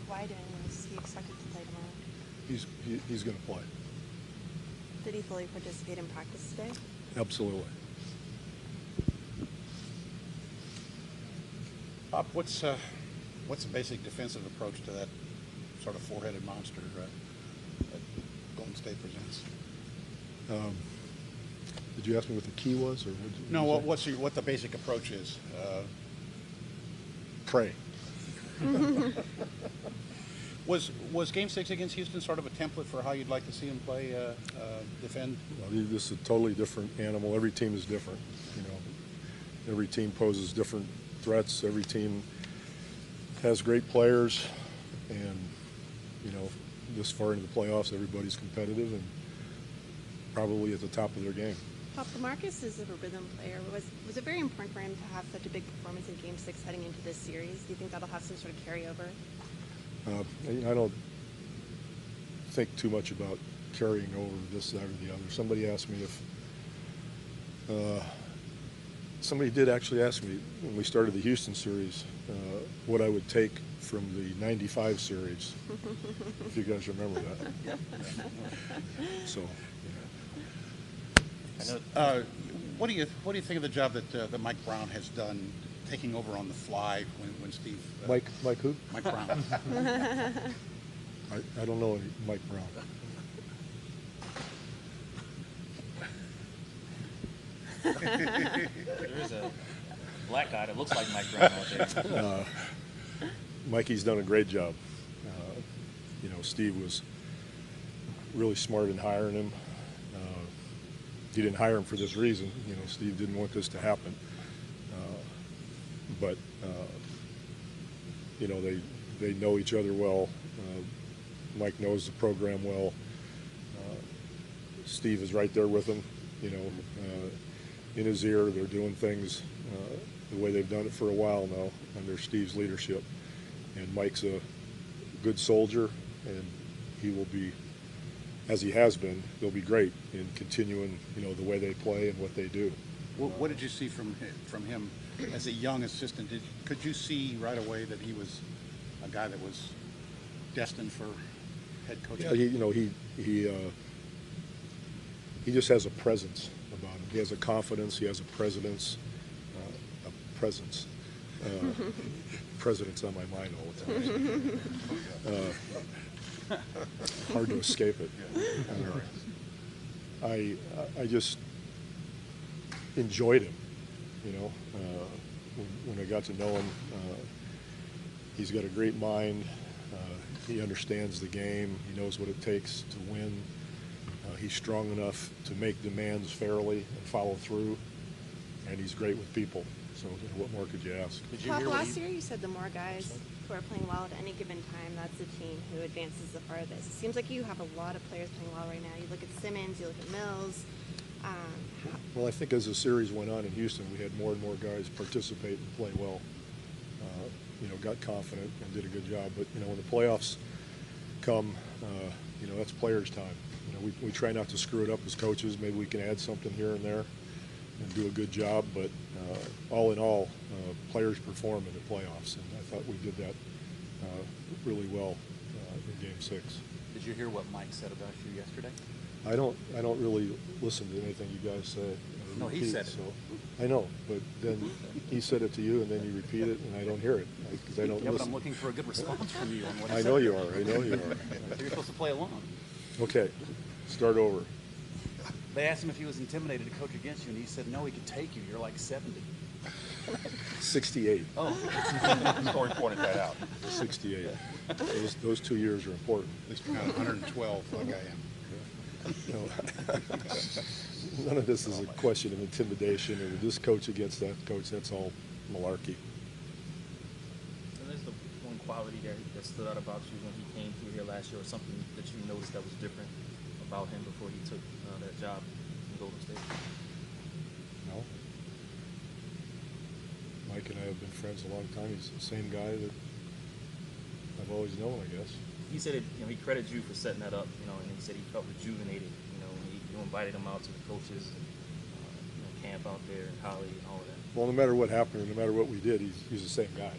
wide, and is he expected to play tomorrow? He's going to play. Did he fully participate in practice today? Absolutely. Pop, what's the basic defensive approach to that sort of four-headed monster that Golden State presents? Did you ask me what the key was, or no? What the basic approach is? Pray. Was Game 6 against Houston sort of a template for how you'd like to see him play, defend? Well, this is a totally different animal. Every team is different. You know, every team poses different threats. Every team has great players, and you know, this far into the playoffs, everybody's competitive and probably at the top of their game. Pop, Marcus is a rhythm player. Was it very important for him to have such a big performance in Game 6 heading into this series? Do you think that'll have some sort of carryover? I don't think too much about carrying over this, that, or the other. Somebody asked me if somebody did actually ask me when we started the Houston series what I would take from the '95 series, if you guys remember that. So, yeah. What do you think of the job that Mike Brown has done, taking over on the fly when Steve? Mike who? Mike Brown. I don't know any Mike Brown. There is a black guy that looks like Mike Brown out there. Mikey's done a great job. You know, Steve was really smart in hiring him. He didn't hire him for this reason. You know, Steve didn't want this to happen. But you know, they know each other well. Mike knows the program well. Steve is right there with him. You know, in his ear, they're doing things the way they've done it for a while now under Steve's leadership. And Mike's a good soldier, and he will be, as he has been, he'll be great in continuing, you know, the way they play and what they do. What did you see from him as a young assistant? Could you see right away that he was a guy that was destined for head coaching? Yeah, you know, he just has a presence about him. He has a confidence. He has a presence. President's on my mind all the time. Hard to escape it. I just enjoyed him, you know. When I got to know him, he's got a great mind. He understands the game. He knows what it takes to win. He's strong enough to make demands fairly and follow through, and he's great with people. So, you know, what more could you ask? Pop, last year you said the more guys who are playing well at any given time, that's the team who advances the farthest. It seems like you have a lot of players playing well right now. You look at Simmons, you look at Mills. Well, I think as the series went on in Houston, we had more and more guys participate and play well. You know, got confident and did a good job. But, you know, when the playoffs come, you know, that's players' time. You know, we try not to screw it up as coaches. Maybe we can add something here and there and do a good job. But all in all, players perform in the playoffs, and I thought we did that really well in Game 6. Did you hear what Mike said about you yesterday? I don't really listen to anything you guys say. No, he said it. So I know, but then he said it to you, and then you repeat it, and I don't hear it because I don't Yeah, listen. but I'm looking for a good response from you on what he I said. know you are. I know you are. You're supposed to play along. Okay, start over. They asked him if he was intimidated to coach against you, and he said, no, he could take you. You're like 70. 68. Oh. Story pointed that out. 68. Those 2 years are important. At least you're not 112 like I am. No, none of this is a question of intimidation or this coach against that coach. That's all malarkey. And there's the one quality that stood out about you when he came through here last year, or something that you noticed that was different about him before he took that job in Golden State? No. Mike and I have been friends a long time. He's the same guy that I've always known, I guess. He said he credited you for setting that up, and he said he felt rejuvenated, when you invited him out to the coaches, camp out there, Holly, and all of that. Well, no matter what happened, or no matter what we did, he's the same guy.